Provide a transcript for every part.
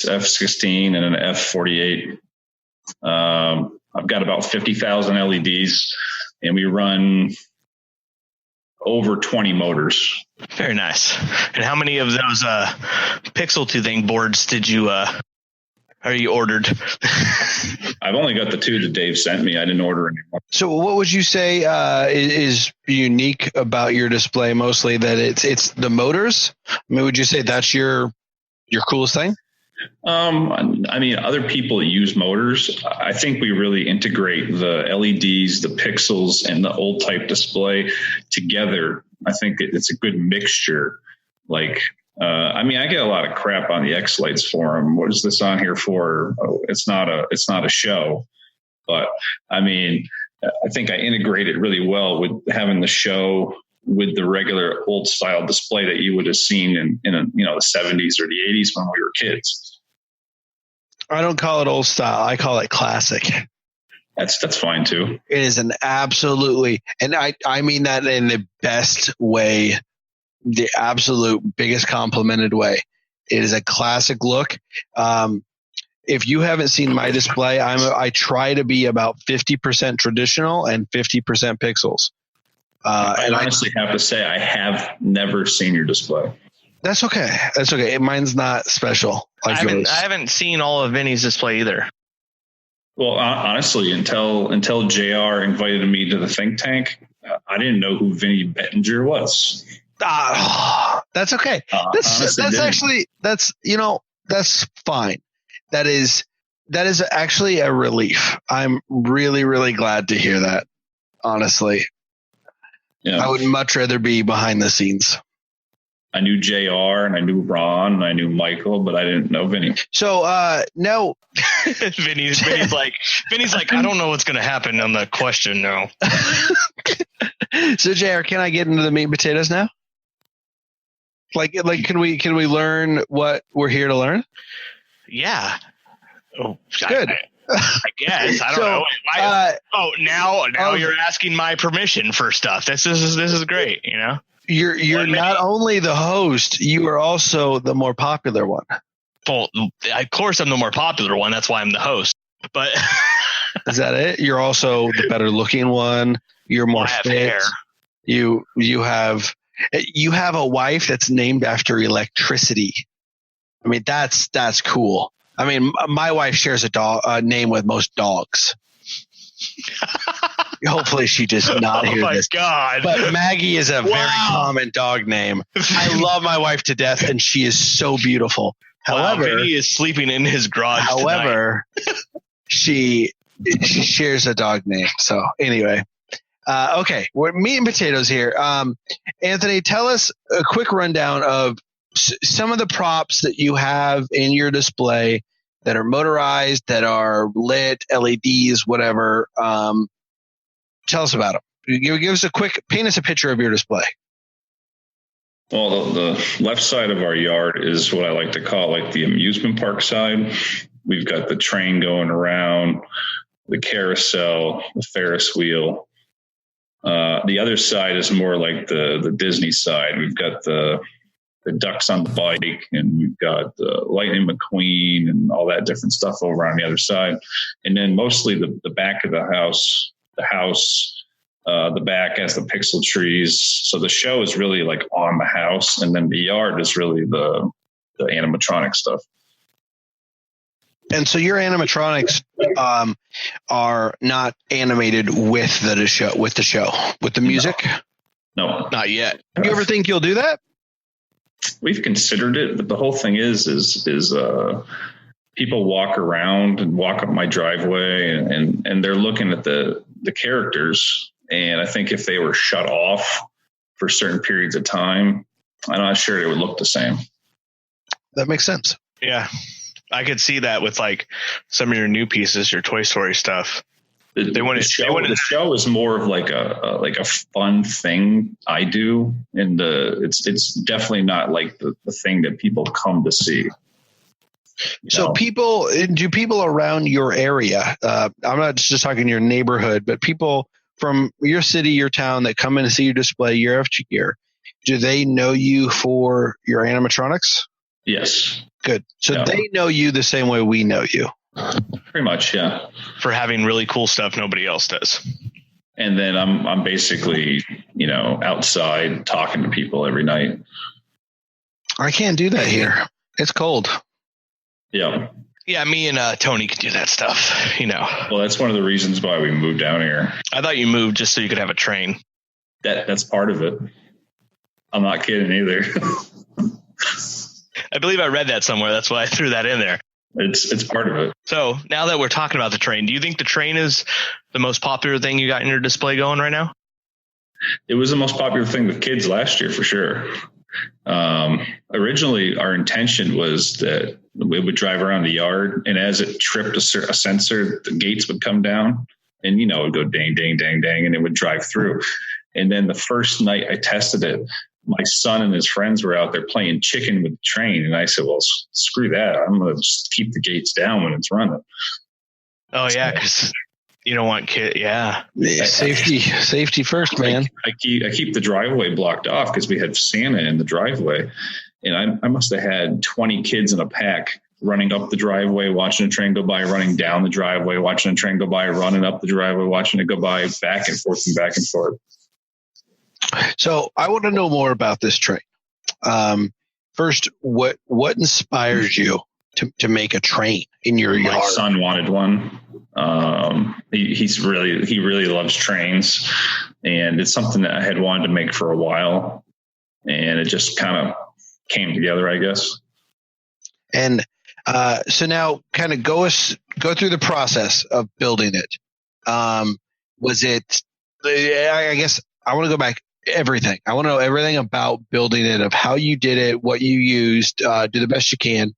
F16 and an F48. I've got about 50,000 LEDs, and we run over 20 motors. Very nice. And how many of those pixel toothing boards did you ordered? I've only got the 2 that Dave sent me. I didn't order any more. So what would you say is unique about your display? Mostly that it's the motors. I mean, would you say that's your coolest thing? I mean, other people use motors. I think we really integrate the LEDs, the pixels, and the old type display together. I think it's a good mixture. Like, I mean, I get a lot of crap on the X-Lights forum. What is this on here for? Oh, it's not a show. But I mean, I think I integrate it really well with having the show with the regular old style display that you would have seen in the 70s or the 80s when we were kids. I don't call it old style. I call it classic. That's fine too. It is an absolutely, and I mean that in the best way, the absolute biggest complimented way. It is a classic look. If you haven't seen my display, I try to be about 50% traditional and 50% pixels. I honestly have to say I have never seen your display. That's okay. That's okay. Mine's not special like yours. I haven't seen all of Vinny's display either. Well, honestly, until JR invited me to the think tank, I didn't know who Vinny Bettinger was. That's okay. That's fine. That is actually a relief. I'm really, really glad to hear that. Honestly, yeah. I would much rather be behind the scenes. I knew JR and I knew Ron and I knew Michael, but I didn't know Vinny. So, no. Vinny's like, I don't know what's going to happen on the question now. So, JR, can I get into the meat and potatoes now? Like, can we learn what we're here to learn? Yeah. Oh, good. I guess. I don't know. Now you're asking my permission for stuff. This is great, you know? You're not only the host, you are also the more popular one. Well, of course I'm the more popular one. That's why I'm the host. But is that it? You're also the better looking one. You're more fit. Hair. You have a wife that's named after electricity. I mean, that's cool. I mean, my wife shares a name with most dogs. Hopefully she does not hear this. Oh my God. But Maggie is a very common dog name. I love my wife to death and she is so beautiful. However, Vinny is sleeping in his garage tonight. she shares a dog name. So anyway, okay, we're meat and potatoes here. Anthony, tell us a quick rundown of some of the props that you have in your display that are motorized, that are lit, LEDs, whatever. Tell us about them. Give us paint us a picture of your display. Well, the left side of our yard is what I like to call like the amusement park side. We've got the train going around, the carousel, the Ferris wheel. The other side is more like the Disney side. We've got the ducks on the bike, and we've got the Lightning McQueen and all that different stuff over on the other side. And then mostly the back of the house, the back has the pixel trees. So the show is really like on the house, and then the yard is really the animatronic stuff. And so your animatronics are not animated with the show, with the music? No, not yet. Do you ever think you'll do that? We've considered it, but the whole thing is people walk around and walk up my driveway and they're looking at the characters. And I think if they were shut off for certain periods of time, I'm not sure it would look the same. That makes sense. Yeah. I could see that with like some of your new pieces, your Toy Story stuff. The show is more of like a fun thing I do, and it's definitely not like the thing that people come to see. So do people around your area, I'm not just talking your neighborhood, but people from your city, your town that come in to see your display year after year, do they know you for your animatronics? Yes. Good. So they know you the same way we know you. Pretty much, yeah. For having really cool stuff nobody else does. And then I'm basically, outside talking to people every night. I can't do that here. It's cold. Yeah. Yeah, me and Tony could do that stuff, Well, that's one of the reasons why we moved down here. I thought you moved just so you could have a train. That's part of it. I'm not kidding either. I believe I read that somewhere. That's why I threw that in there. It's part of it. So now that we're talking about the train, do you think the train is the most popular thing you got in your display going right now? It was the most popular thing with kids last year for sure. Originally, our intention was that we would drive around the yard, and as it tripped a sensor, the gates would come down, and it would go dang, dang, dang, dang, and it would drive through. And then the first night I tested it, my son and his friends were out there playing chicken with the train, and I said, "Well, screw that! I'm going to just keep the gates down when it's running." Oh yeah, because you don't want kids. Yeah, safety first, man. I keep the driveway blocked off because we had Santa in the driveway, and I must have had 20 kids in a pack running up the driveway, watching a train go by, running down the driveway, watching a train go by, running up the driveway, watching it go by, back and forth and back and forth. So I want to know more about this train. First, what inspires you to make a train in your yard? My son wanted one. He really loves trains, and it's something that I had wanted to make for a while, and it just kind of came together, I guess. And so now, kind of go through the process of building it. Was it? I guess I want to go back. Everything. I want to know everything about building it, of how you did it, what you used. Do the best you can.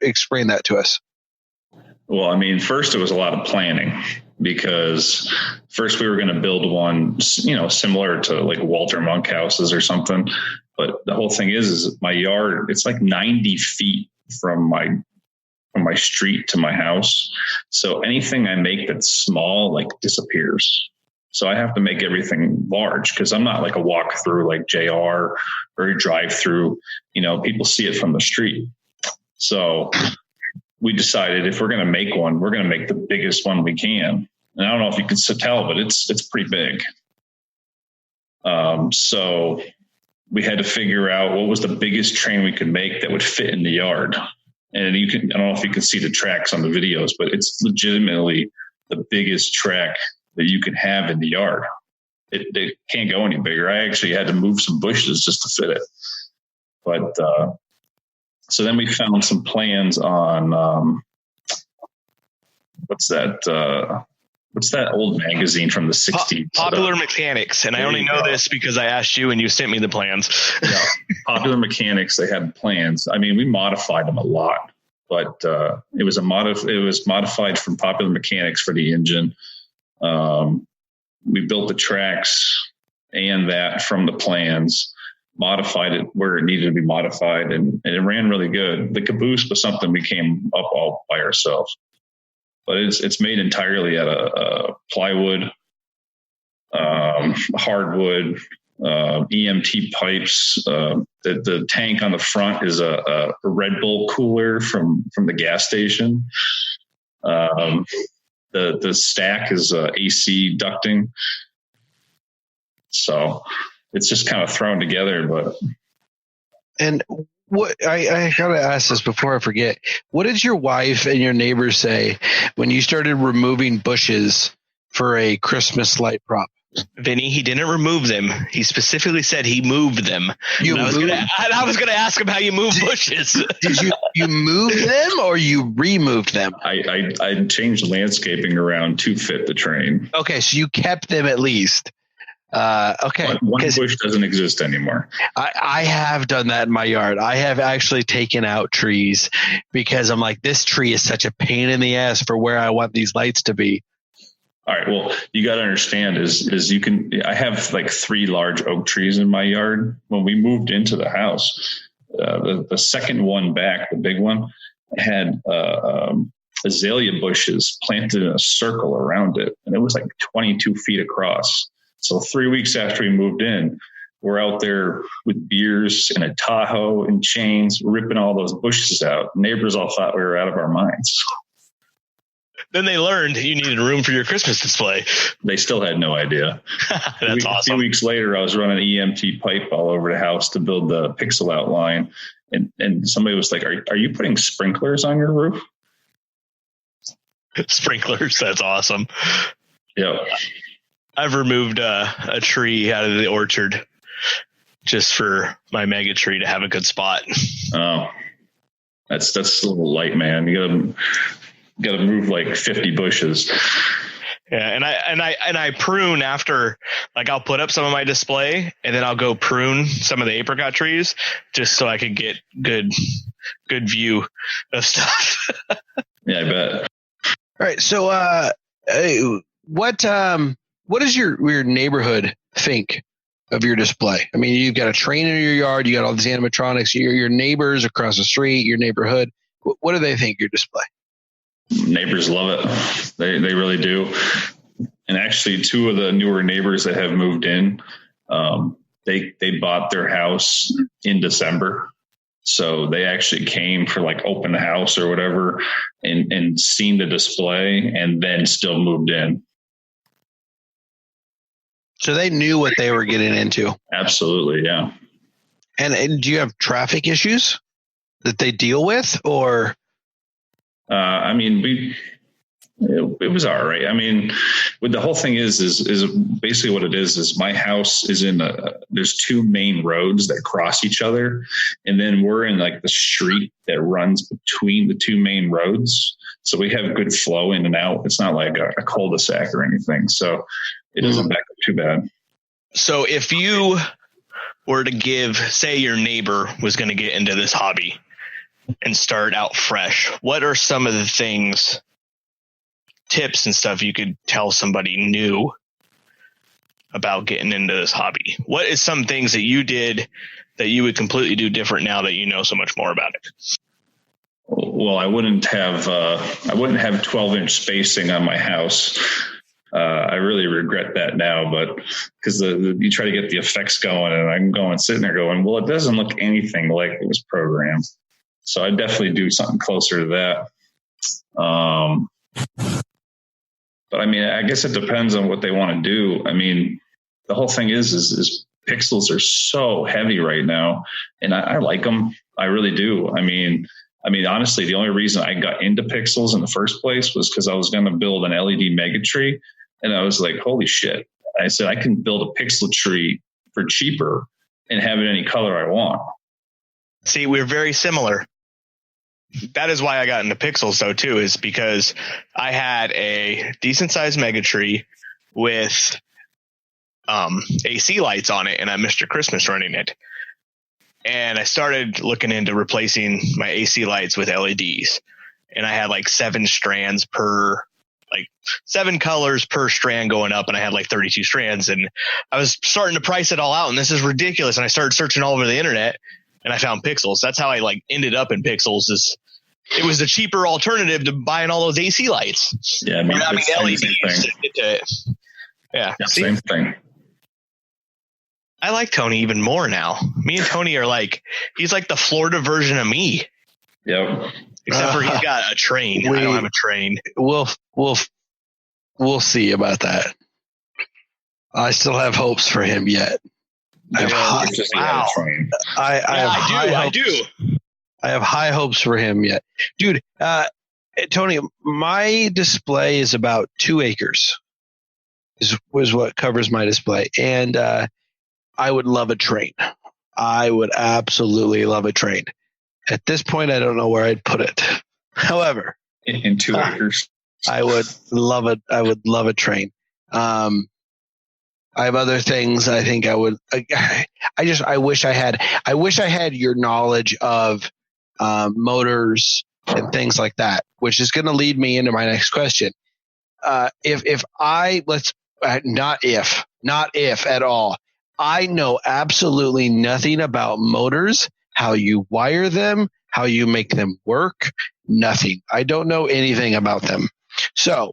Explain that to us. Well, I mean, first it was a lot of planning, because first we were going to build one, similar to like Walter Monk houses or something. But the whole thing is my yard, it's like 90 feet from my street to my house. So anything I make that's small, like, disappears. So I have to make everything large, because I'm not like a walk through like JR or a drive through. People see it from the street. So we decided if we're going to make one, we're going to make the biggest one we can. And I don't know if you can tell, but it's pretty big. So we had to figure out what was the biggest train we could make that would fit in the yard. And I don't know if you can see the tracks on the videos, but it's legitimately the biggest track that you can have in the yard. It can't go any bigger. I actually had to move some bushes just to fit it. But so then we found some plans on what's that old magazine from the 60s? Popular Mechanics. And I only know this because I asked you and you sent me the plans. Yeah, Popular Mechanics, they had plans. I mean, we modified them a lot, but it was modified from Popular Mechanics for the engine. We built the tracks and that from the plans, modified it where it needed to be modified, and it ran really good. The caboose was something we came up all by ourselves, but it's made entirely out of plywood, hardwood, EMT pipes. The tank on the front is a Red Bull cooler from the gas station. The stack is AC ducting. So it's just kind of thrown together. And what I gotta ask this before I forget. What did your wife and your neighbors say when you started removing bushes for a Christmas light prop? Vinny, he didn't remove them. He specifically said he moved them. I was going to ask him how you move bushes. Did you move them or you removed them? I changed landscaping around to fit the train. Okay, so you kept them at least. Okay. One bush doesn't exist anymore. I have done that in my yard. I have actually taken out trees because I'm like, this tree is such a pain in the ass for where I want these lights to be. All right. Well, you got to understand is I have like 3 large oak trees in my yard. When we moved into the house, the second one back, the big one, had azalea bushes planted in a circle around it. And it was like 22 feet across. So 3 weeks after we moved in, we're out there with beers and a Tahoe and chains, ripping all those bushes out. Neighbors all thought we were out of our minds. Then they learned you needed room for your Christmas display. They still had no idea. That's awesome. A few weeks later, I was running EMT pipe all over the house to build the pixel outline. And somebody was like, are you putting sprinklers on your roof? Sprinklers. That's awesome. Yeah. I've removed a tree out of the orchard just for my mega tree to have a good spot. Oh, that's a little light, man. You gotta move like 50 bushes. Yeah, and I prune after, like I'll put up some of my display and then I'll go prune some of the apricot trees just so I could get good view of stuff. Yeah, I bet. All right, so what does your neighborhood think of your display? I mean, you've got a train in your yard, you got all these animatronics, your neighbors across the street, your neighborhood. What do they think of your display? Neighbors love it. They really do. And actually, two of the newer neighbors that have moved in, they bought their house in December. So they actually came for like open house or whatever and seen the display and then still moved in. So they knew what they were getting into. Absolutely, yeah. And do you have traffic issues that they deal with, or? I mean, it was all right. I mean, with the whole thing is basically what it is my house is there's two main roads that cross each other. And then we're in like the street that runs between the two main roads. So we have good flow in and out. It's not like a cul-de-sac or anything. So it doesn't back up too bad. So if you were to say your neighbor was going to get into this hobby and start out fresh, what are some of the tips and stuff you could tell somebody new about getting into this hobby? What is some things that you did that you would completely do different now that you know so much more about it? Well, I wouldn't have 12-inch spacing on my house. I really regret that now, but because you try to get the effects going, and I'm going sitting there going, well, it doesn't look anything like it was programmed. So I'd definitely do something closer to that. But I mean, I guess it depends on what they want to do. I mean, the whole thing is pixels are so heavy right now, and I like them. I really do. I mean, honestly, the only reason I got into pixels in the first place was because I was going to build an LED mega tree, and I was like, holy shit. I said, I can build a pixel tree for cheaper and have it any color I want. See, we're very similar. That is why I got into pixels, though, too, is because I had a decent sized mega tree with AC lights on it, and I Mr. Christmas running it. And I started looking into replacing my AC lights with LEDs. And I had like 7 colors per strand going up, and I had like 32 strands. And I was starting to price it all out, and this is ridiculous. And I started searching all over the internet, and I found pixels. That's how I ended up in pixels. It was the cheaper alternative to buying all those AC lights. Yeah, I mean, LEDs. Yeah, same thing. I like Tony even more now. Me and Tony are he's like the Florida version of me. Yep. Except for he's got a train. I don't have a train. We'll see about that. I still have hopes for him yet. I do. I have high hopes for him yet. Dude, Tony, my display is about 2 acres is what covers my display. And I would love a train. I would absolutely love a train. At this point, I don't know where I'd put it. However, in 2 acres, I would love it. I would love a train. I have other things I think I would. I wish I had your knowledge of motors and things like that, which is going to lead me into my next question. Not if at all. I know absolutely nothing about motors, how you wire them, how you make them work, nothing. I don't know anything about them. So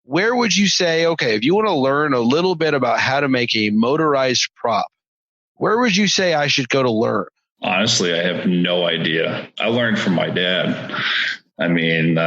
where would you say, okay, if you want to learn a little bit about how to make a motorized prop, Where would you say I should go to learn? Honestly, I have no idea. I learned from my dad. I mean,